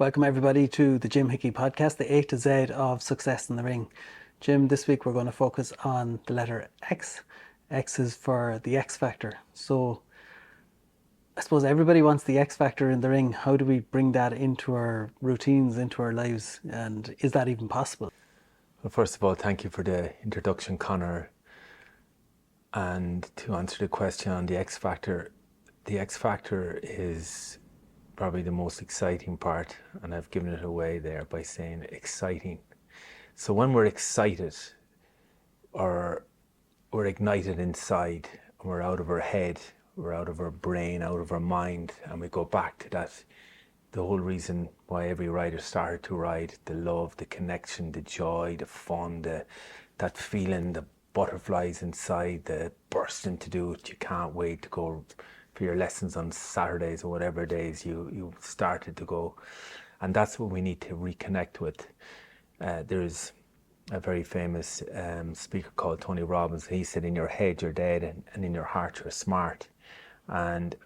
Welcome everybody to the Jim Hickey podcast, the A to Z of success in the ring. Jim, this week we're going to focus on the letter X. X is for the X factor. So I suppose everybody wants the X factor in the ring. How do we bring that into our routines, into our lives? And is that even possible? Well, first of all, thank you for the introduction, Connor. And to answer the question on the X factor is probably the most exciting part, and I've given it away there by saying exciting. So when we're excited, or we're ignited inside, and we're out of our head, we're out of our brain, out of our mind, and we go back to that, the whole reason why every rider started to ride, the love, the connection, the joy, the fun, that feeling, the butterflies inside, the bursting to do it. You can't wait to go for your lessons on Saturdays or whatever days you started to go. And that's what we need to reconnect with. There's a very famous speaker called Tony Robbins. He said, in your head you're dead, and in your heart you're smart. And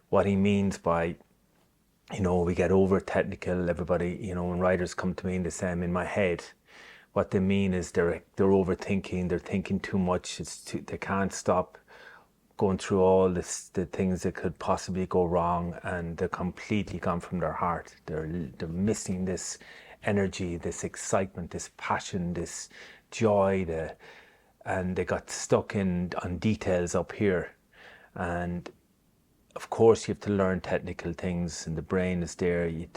what he means by, we get over technical, everybody, when riders come to me and they say, I'm in my head, what they mean is they're overthinking, they're thinking too much, they can't stop going through all the things that could possibly go wrong, and they're completely gone from their heart. They're missing this energy, this excitement, this passion, this joy, and they got stuck on details up here. And of course you have to learn technical things, and the brain is there. You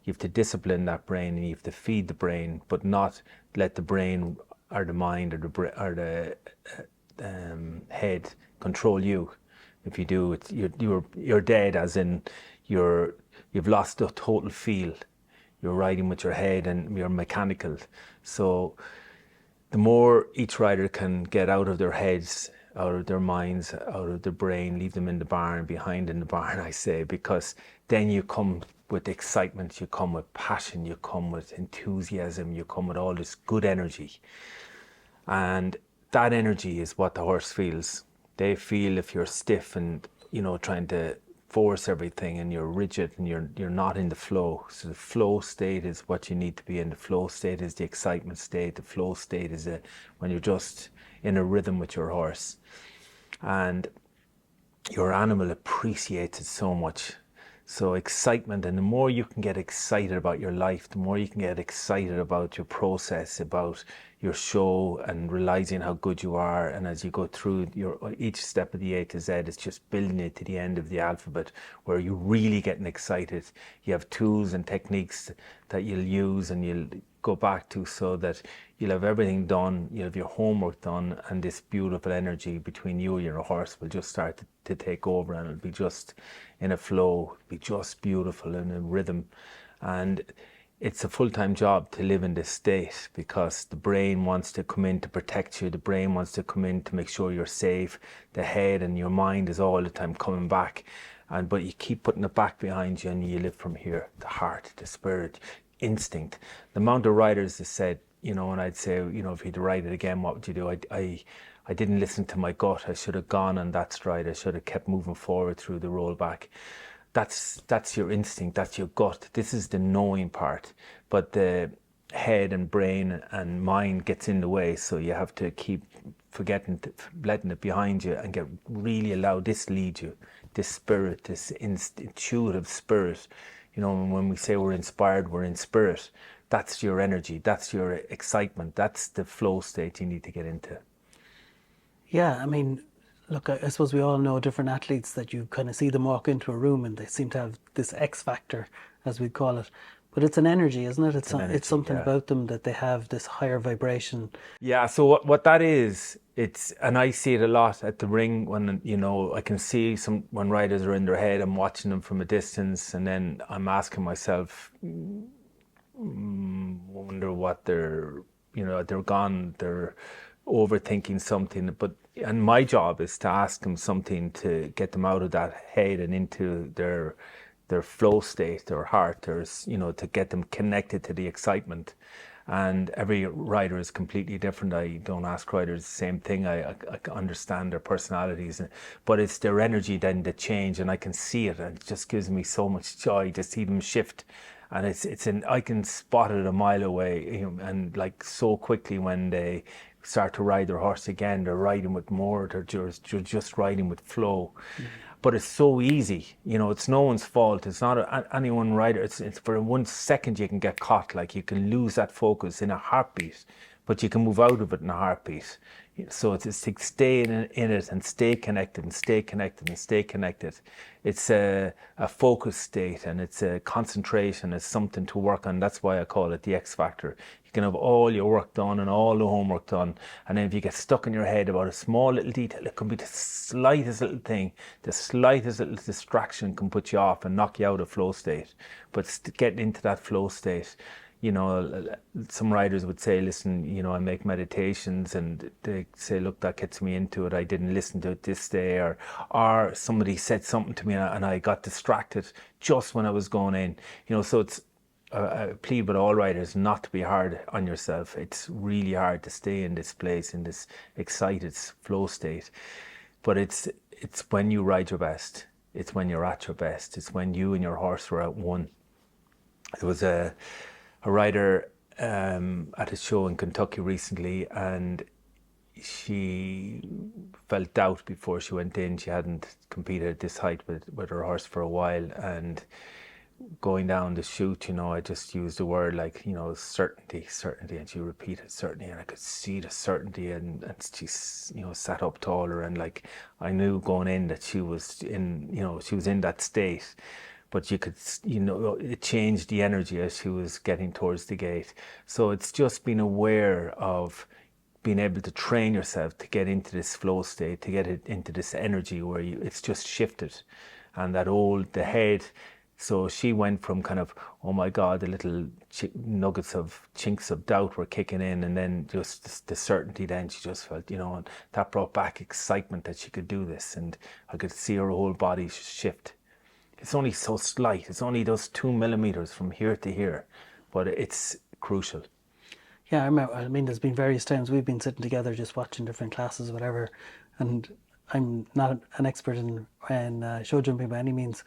have to discipline that brain, and you have to feed the brain, but not let the brain or the mind or the head control you. If you do, you're dead, as in you've lost the total feel. You're riding with your head and you're mechanical. So the more each rider can get out of their heads, out of their minds, out of their brain, leave them in the barn, behind in the barn, I say, because then you come with excitement, you come with passion, you come with enthusiasm, you come with all this good energy. And that energy is what the horse feels. They feel if you're stiff and, trying to force everything, and you're rigid and you're not in the flow. So the flow state is what you need to be in. The flow state is the excitement state. The flow state is when you're just in a rhythm with your horse. And your animal appreciates it so much. So excitement, and the more you can get excited about your life, the more you can get excited about your process, about your show, and realizing how good you are. And as you go through each step of the A to Z, it's just building it to the end of the alphabet, where you're really getting excited. You have tools and techniques that you'll use and you'll go back to, so that you'll have everything done, you'll have your homework done, and this beautiful energy between you and your horse will just start to take over, and it'll be just in a flow, be just beautiful in a rhythm. And it's a full-time job to live in this state, because the brain wants to come in to protect you. The brain wants to come in to make sure you're safe. The head and your mind is all the time coming back, but you keep putting it back behind you, and you live from here. The heart, the spirit, instinct. The amount of riders that said, and I'd say, if you'd ride it again, what would you do? I didn't listen to my gut. I should have gone on that stride. I should have kept moving forward through the rollback. That's your instinct. That's your gut. This is the knowing part. But the head and brain and mind gets in the way. So you have to keep letting it behind you, and really allow this lead you. This spirit, this intuitive spirit. When we say we're inspired, we're in spirit. That's your energy. That's your excitement. That's the flow state you need to get into. Yeah, look, I suppose we all know different athletes that you kind of see them walk into a room and they seem to have this X factor, as we call it. But it's an energy, isn't it? It's something about them that they have this higher vibration. Yeah, so what that is, and I see it a lot at the ring when, I can see when riders are in their head, I'm watching them from a distance, and then I'm asking myself, wonder what they're gone, they're overthinking something. And my job is to ask them something to get them out of that head and into their flow state, their heart, to get them connected to the excitement. And every rider is completely different. I don't ask riders the same thing. I understand their personalities, but it's their energy then that change, and I can see it, and it just gives me so much joy to see them shift and I can spot it a mile away, and like so quickly when they start to ride their horse again, they're riding with more, they're just riding with flow. But it's so easy, it's no one's fault. It's not any one rider. It's for 1 second you can get caught, like you can lose that focus in a heartbeat, but you can move out of it in a heartbeat. So it's to stay in it and stay connected and stay connected and stay connected. It's a focus state, and it's a concentration. It's something to work on. That's why I call it the X factor. You can have all your work done and all the homework done, and then if you get stuck in your head about a small little detail, it can be the slightest little thing, the slightest little distraction can put you off and knock you out of flow state. But getting into that flow state, some riders would say, listen, I make meditations, and they say, look, that gets me into it. I didn't listen to it this day, or somebody said something to me and I got distracted just when I was going in. So it's I plead with all riders not to be hard on yourself. It's really hard to stay in this place, in this excited flow state. But it's when you ride your best. It's when you're at your best. It's when you and your horse are at one. There was a rider at a show in Kentucky recently, and she felt doubt before she went in. She hadn't competed at this height with her horse for a while, and going down the chute, I just used the word like, certainty, and she repeated certainty, and I could see the certainty, and she, sat up taller, and like I knew going in that she was in that state. But you could, it changed the energy as she was getting towards the gate. So it's just being aware of being able to train yourself to get into this flow state, to get it into this energy where it's just shifted. And the head, so she went from kind of, oh my God, the little nuggets of chinks of doubt were kicking in, and then just the certainty, then she just felt, and that brought back excitement that she could do this. And I could see her whole body shift. It's only so slight. It's only those 2 millimeters from here to here, but it's crucial. Yeah, I remember. I mean, there's been various times we've been sitting together just watching different classes, whatever. And I'm not an expert in show jumping by any means,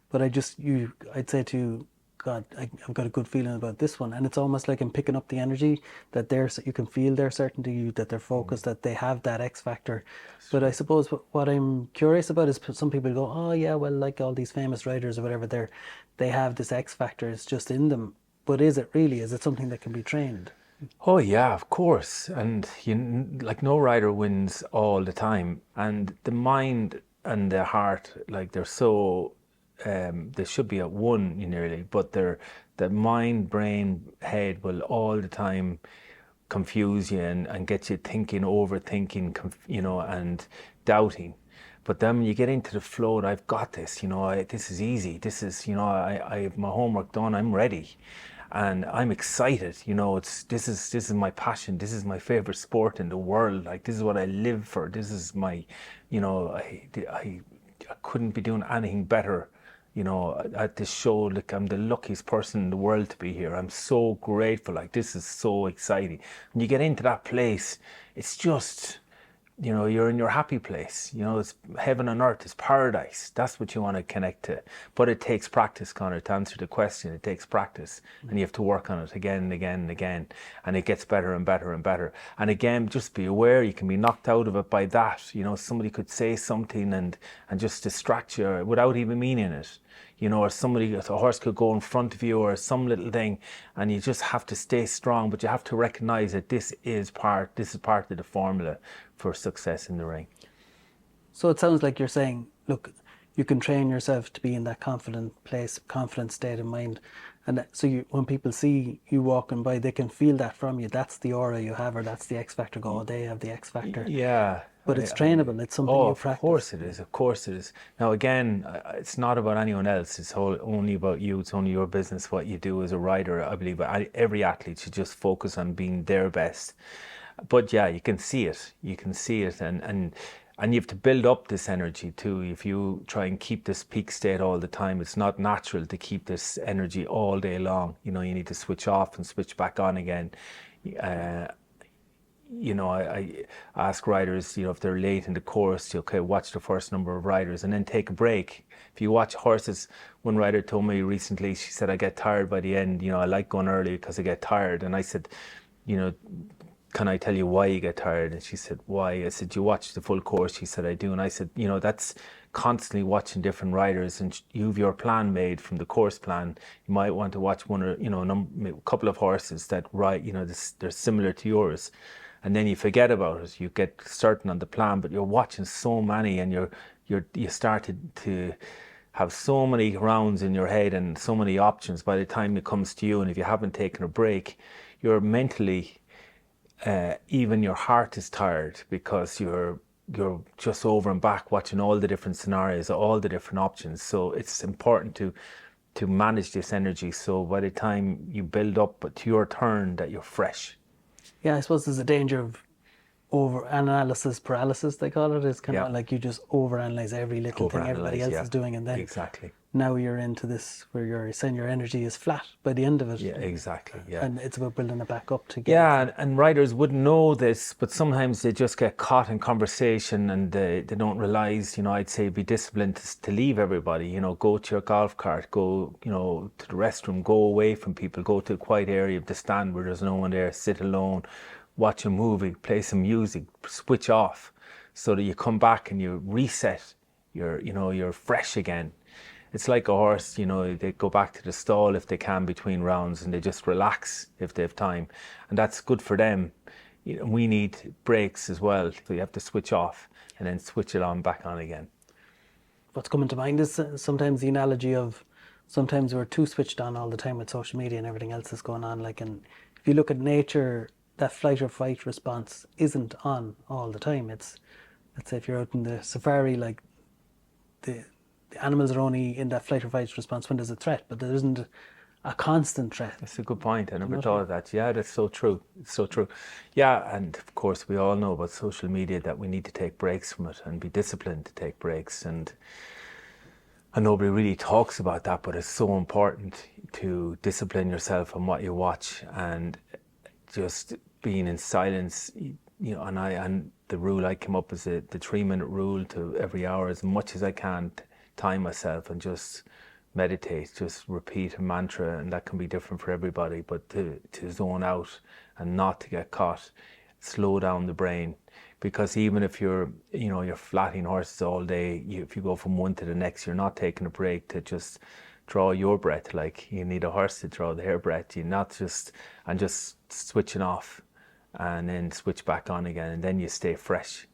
but I'd say to you, God, I've got a good feeling about this one. And it's almost like I'm picking up the energy that you can feel their certainty, that they're focused, that they have that X factor. But I suppose what I'm curious about is some people go, oh yeah, well, like all these famous writers or whatever, they have this X factor, it's just in them. But is it really? Is it something that can be trained? Oh yeah, of course. And like no rider wins all the time. And the mind and the heart, like they're so they should be at one nearly, but the mind, brain, head will all the time confuse you and get you thinking, overthinking, and doubting. But then when you get into the flow, and I've got this, this is easy. This is, I have my homework done. I'm ready, and I'm excited. This is my passion. This is my favorite sport in the world. Like this is what I live for. This is my, I couldn't be doing anything better. At this show, like I'm the luckiest person in the world to be here. I'm so grateful. Like this is so exciting. When you get into that place, it's just, you're in your happy place. It's heaven on earth, it's paradise. That's what you want to connect to. But it takes practice, Conor, to answer the question. It takes practice, and you have to work on it again and again and again. And it gets better and better and better. And again, just be aware, you can be knocked out of it by that. Somebody could say something and just distract you without even meaning it. Or a horse could go in front of you or some little thing, and you just have to stay strong, but you have to recognize that this is part of the formula for success in the ring. So it sounds like you're saying, look, you can train yourself to be in that confident place, confident state of mind. And so when people see you walking by, they can feel that from you. That's the aura you have, or that's the X factor. Oh, they have the X factor. Yeah. But it's trainable. It's something you practice. Of course it is. Of course it is. Now again, it's not about anyone else. It's only about you. It's only your business. What you do as a rider, I believe every athlete should just focus on being their best. But yeah, you can see it. You can see it, and you have to build up this energy too. If you try and keep this peak state all the time, it's not natural to keep this energy all day long. You need to switch off and switch back on again. I ask riders, if they're late in the course, okay, watch the first number of riders and then take a break. If you watch horses, one rider told me recently, she said, I get tired by the end, I like going early because I get tired. And I said, you know, can I tell you why you get tired? And she said, why? I said, you watch the full course? She said, I do. And I said, that's constantly watching different riders, and you've your plan made from the course plan. You might want to watch one or, a couple of horses that ride, they're similar to yours. And then you forget about it. You get certain on the plan, but you're watching so many, and you started to have so many rounds in your head and so many options by the time it comes to you. And if you haven't taken a break, you're mentally, even your heart is tired because you're just over and back watching all the different scenarios, all the different options. So it's important to manage this energy. So by the time you build up to your turn, that you're fresh. Yeah, I suppose there's a danger of over-analysis paralysis, they call it. It's kind of like you just overanalyze every little thing everybody else is doing, and then exactly. Now you're into this where you're saying your energy is flat by the end of it. Yeah, exactly. Yeah. And it's about building it back up to get. Yeah, and riders wouldn't know this, but sometimes they just get caught in conversation and they don't realize, I'd say be disciplined to leave everybody, go to your golf cart, go, to the restroom, go away from people, go to a quiet area of the stand where there's no one there, sit alone, watch a movie, play some music, switch off so that you come back and you reset, you're fresh again. It's like a horse, they go back to the stall if they can between rounds and they just relax if they have time. And that's good for them. We need breaks as well. So you have to switch off and then switch it on back on again. What's coming to mind is sometimes the analogy of sometimes we're too switched on all the time with social media and everything else is going on. And if you look at nature, that flight or fight response isn't on all the time. Let's say if you're out in the safari, the animals are only in that flight or fight response when there's a threat, but there isn't a constant threat. That's a good point. I never thought of that. Yeah, that's so true. It's so true. Yeah, and of course we all know about social media that we need to take breaks from it and be disciplined to take breaks. And nobody really talks about that, but it's so important to discipline yourself on what you watch and just being in silence. And the rule I came up with the 3-minute rule to every hour, as much as I can, time myself and just meditate, just repeat a mantra, and that can be different for everybody, but to zone out and not to get caught, slow down the brain. Because even if you're flatting horses all day, if you go from one to the next, you're not taking a break to just draw your breath. Like you need a horse to draw their breath. You're not just switching off and then switch back on again, and then you stay fresh.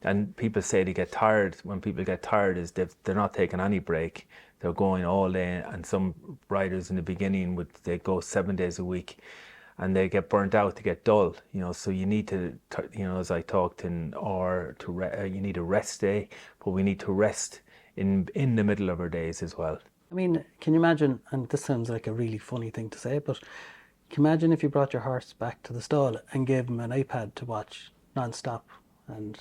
And people say they get tired. When people get tired is they're not taking any break. They're going all day, and some riders in the beginning they go 7 days a week and they get burnt out, they get dull, so you need to, as I talked you need a rest day, but we need to rest in the middle of our days as well. I mean, can you imagine, and this sounds like a really funny thing to say, but can you imagine if you brought your horse back to the stall and gave him an iPad to watch non-stop? And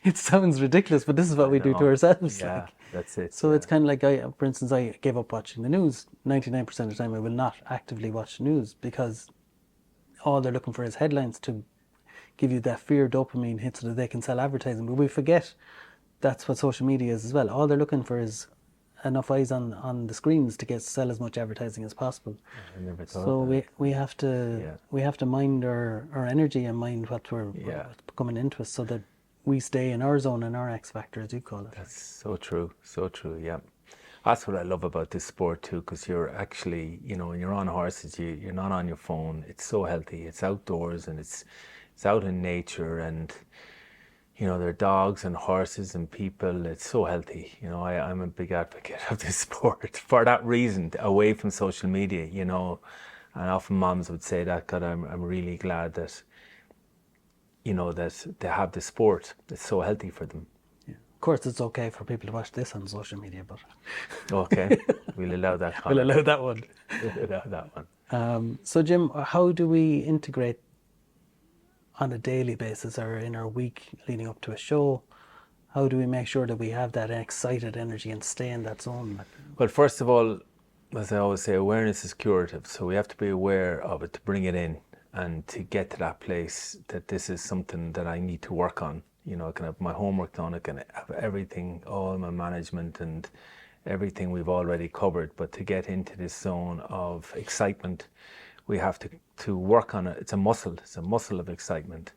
it sounds ridiculous, but this is what we do to ourselves. Yeah, that's it. So it's kind of like, for instance, I gave up watching the news. 99% of the time I will not actively watch the news because all they're looking for is headlines to give you that fear dopamine hit so that they can sell advertising. But we forget that's what social media is as well. All they're looking for is enough eyes on the screens to sell as much advertising as possible. I never thought so that. we have to mind our energy and mind what's coming into us so that we stay in our zone and our X factor, as you call it. That's so true, yeah. That's what I love about this sport too, because you're actually, when you're on horses, you're not on your phone. It's so healthy. It's outdoors and it's out in nature, and there are dogs and horses and people. It's so healthy. I'm a big advocate of this sport for that reason, away from social media, and often moms would say that, God, I'm really glad that, that they have the sport. It's so healthy for them. Yeah. Of course, it's okay for people to watch this on social media, but... Okay, we'll allow that comment. We'll allow that one. We'll allow that one. So, Jim, how do we integrate on a daily basis or in our week leading up to a show? How do we make sure that we have that excited energy and stay in that zone? Well, first of all, as I always say, awareness is curative. So we have to be aware of it to bring it in. and to get to that place that this is something that I need to work on. You know, I can have my homework done, I can have everything, all my management and everything we've already covered, but to get into this zone of excitement, we have to work on it. It's a muscle of excitement.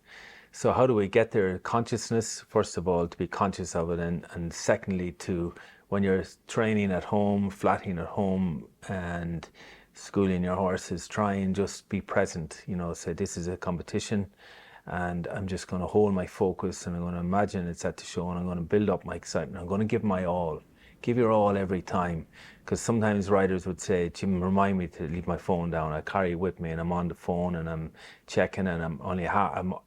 So how do we get there? Consciousness, first of all, to be conscious of it, and secondly, to when you're training at home, flatting at home, and schooling your horses, try and just be present. You know, say this is a competition, and I'm just going to hold my focus, and I'm going to imagine it's at the show, and I'm going to build up my excitement. I'm going to give my all. Give your all every time, because sometimes riders would say, Jim, remind me to leave my phone down. I carry it with me and I'm on the phone and I'm checking, and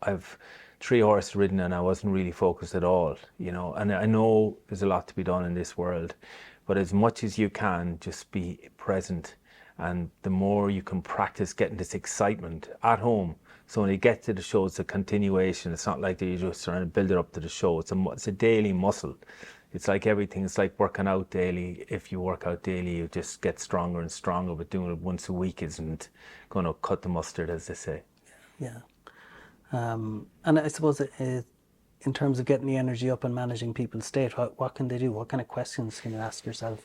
I've 3 horses ridden and I wasn't really focused at all, you know. And I know there's a lot to be done in this world, but as much as you can, just be present. And the more you can practice getting this excitement at home, so when you get to the show, it's a continuation. It's not like you're just trying to build it up to the show. It's a daily muscle. It's like everything. It's like working out daily. If you work out daily, you just get stronger and stronger, but doing it once a week isn't going to cut the mustard, as they say. Yeah. And I suppose in terms of getting the energy up and managing people's state, what can they do? What kind of questions can you ask yourself?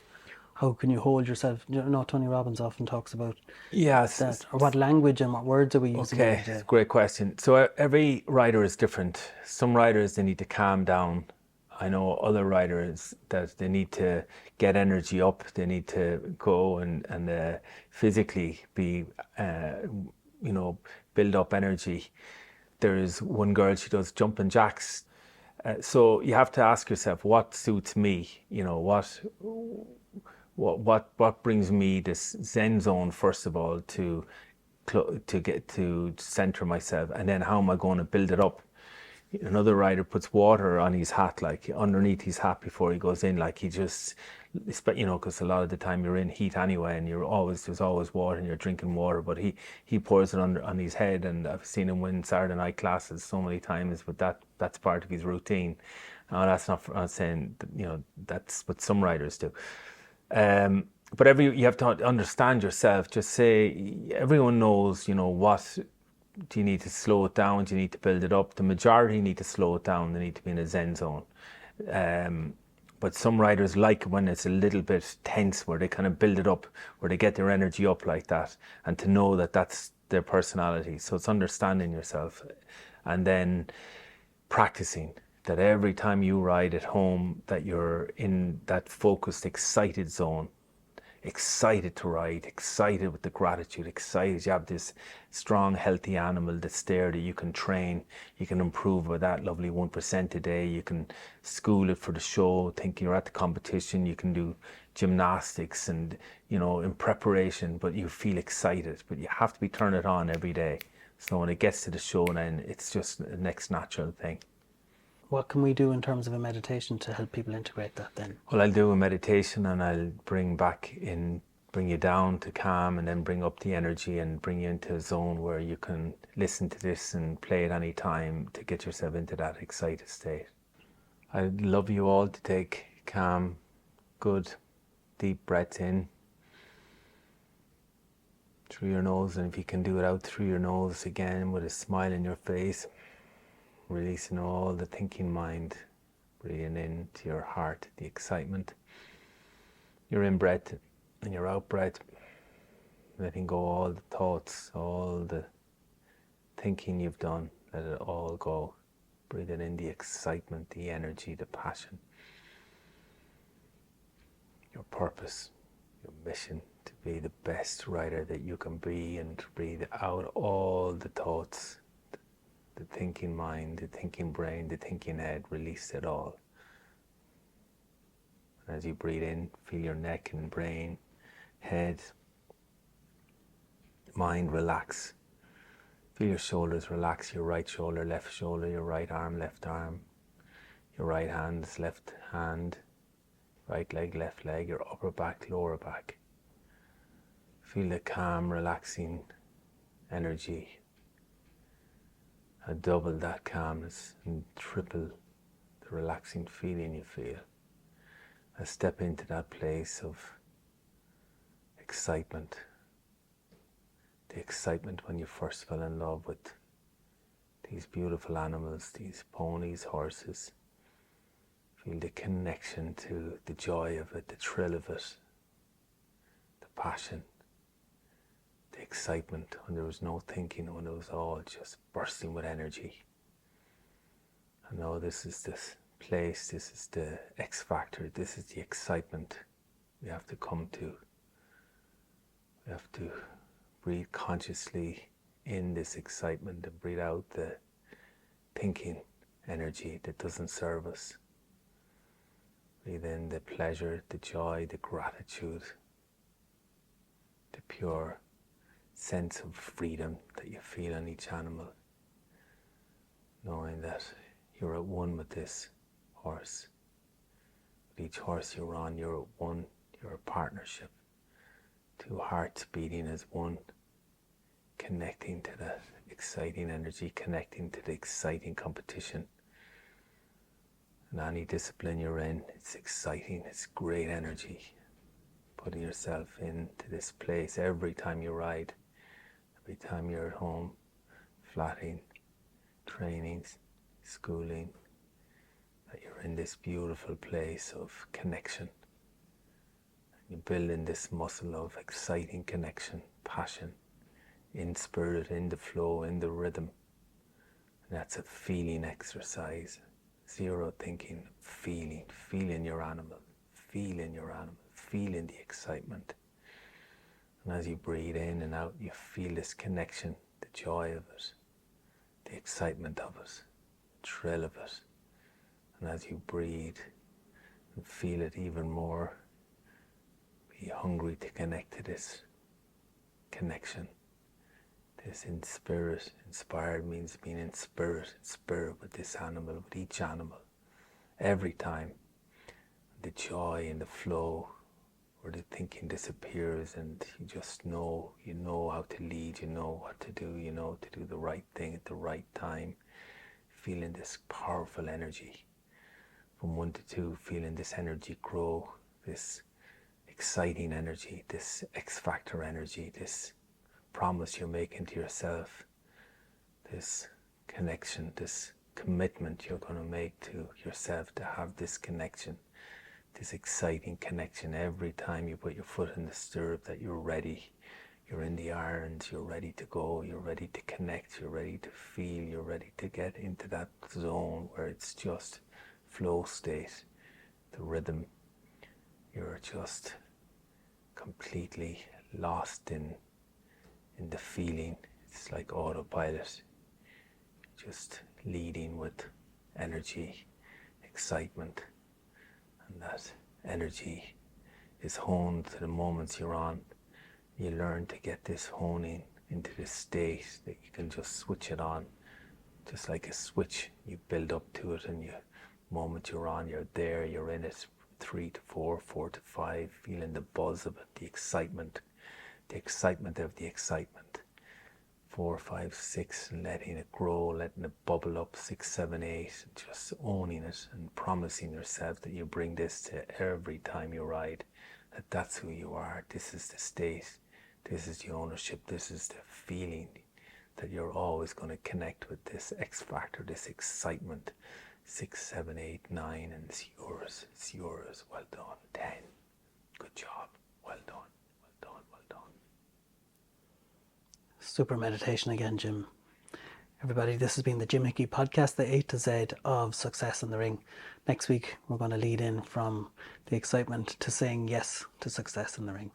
How can you hold yourself? You know, Tony Robbins often talks about that. Or what language and what words are we using every day? Great question. So every rider is different. Some riders, they need to calm down. I know other riders that they need to get energy up. They need to go and physically be, you know, build up energy. There's one girl, she does jumping jacks. So you have to ask yourself, what suits me? You know, what brings me this Zen zone, first of all, to get to center myself, and then how am I going to build it up? Another rider puts water on his hat, like underneath his hat before he goes in, like he just, you know, because a lot of the time you're in heat anyway, and there's always water, and you're drinking water, but he pours it on his head, and I've seen him win Saturday night classes so many times, but that's part of his routine. Now that's not, I'm saying, you know, that's what some riders do. But you have to understand yourself. Just say, everyone knows, you know, what do you need to slow it down? Do you need to build it up? The majority need to slow it down. They need to be in a Zen zone. But some riders like when it's a little bit tense, where they kind of build it up, where they get their energy up like that, and to know that that's their personality. So it's understanding yourself, and then practicing that every time you ride at home, that you're in that focused, excited zone. Excited to ride, excited with the gratitude, excited you have this strong, healthy animal that's there that you can train, you can improve with that lovely 1% a day, you can school it for the show, think you're at the competition, you can do gymnastics and, you know, in preparation, but you feel excited, but you have to be turning it on every day. So when it gets to the show, then it's just the next natural thing. What can we do in terms of a meditation to help people integrate that then? Well, I'll do a meditation, and I'll bring you down to calm, and then bring up the energy and bring you into a zone where you can listen to this and play at any time to get yourself into that excited state. I'd love you all to take calm, good, deep breaths in through your nose, and if you can do it out through your nose again with a smile in your face. Releasing all the thinking mind, breathing into your heart, the excitement, your in breath and your out breath, letting go all the thoughts, all the thinking you've done, let it all go. Breathing in the excitement, the energy, the passion, your purpose, your mission to be the best rider that you can be, and breathe out all the thoughts, the thinking mind, the thinking brain, the thinking head. Release it all. And as you breathe in, feel your neck and brain, head, mind relax. Feel your shoulders relax, your right shoulder, left shoulder, your right arm, left arm, your right hand, left hand, right leg, left leg, your upper back, lower back. Feel the calm, relaxing energy. Double that calmness and triple the relaxing feeling you feel. Step into that place of excitement, the excitement when you first fell in love with these beautiful animals, these ponies, horses. Feel the connection to the joy of it, the thrill of it, the passion, the excitement when there was no thinking, when it was all just bursting with energy. I know this is this place, this is the X factor, this is the excitement we have to come to. We have to breathe consciously in this excitement and breathe out the thinking energy that doesn't serve us. Breathe in the pleasure, the joy, the gratitude, the pure sense of freedom that you feel in each animal, knowing that you're at one with this horse. With each horse you're on, you're at one, you're a partnership. Two hearts beating as one, connecting to that exciting energy, connecting to the exciting competition. In any discipline you're in, it's exciting, it's great energy. Putting yourself into this place every time you ride, every time you're at home, flatting, training, schooling, that you're in this beautiful place of connection. You're building this muscle of exciting connection, passion, in spirit, in the flow, in the rhythm. And that's a feeling exercise. Zero thinking, feeling your animal, feeling the excitement. And as you breathe in and out, you feel this connection, the joy of it, the excitement of it, the thrill of it. And as you breathe and feel it even more, be hungry to connect to this connection. This in spirit. Inspired means being in spirit with this animal, with each animal. Every time, the joy and the flow, where the thinking disappears and you just know, you know how to lead, you know what to do, you know to do the right thing at the right time. Feeling this powerful energy. From 1 to 2, feeling this energy grow, this exciting energy, this X factor energy, this promise you're making to yourself, this connection, this commitment you're going to make to yourself to have this connection, this exciting connection every time you put your foot in the stirrup, that you're ready, you're in the irons, you're ready to go, you're ready to connect, you're ready to feel, you're ready to get into that zone where it's just flow state, the rhythm, you're just completely lost in the feeling. It's like autopilot, just leading with energy, excitement, and that energy is honed to the moments you're on. You learn to get this honing into this state that you can just switch it on, just like a switch. You build up to it, and the moment you're on, you're there, you're in it. 3 to 4, 4 to 5, feeling the buzz of it, the excitement of the excitement. 4, 5, 6, letting it grow, letting it bubble up. 6, 7, 8, just owning it and promising yourself that you bring this to every time you ride, that that's who you are. This is the state, this is the ownership, this is the feeling, that you're always going to connect with this X factor, this excitement. 6, 7, 8, 9, and it's yours, well done. 10, good job, well done, well done, well done. Super meditation again, Jim. Everybody, this has been the Jim Hickey podcast, the A to Z of success in the ring. Next week, we're going to lead in from the excitement to saying yes to success in the ring.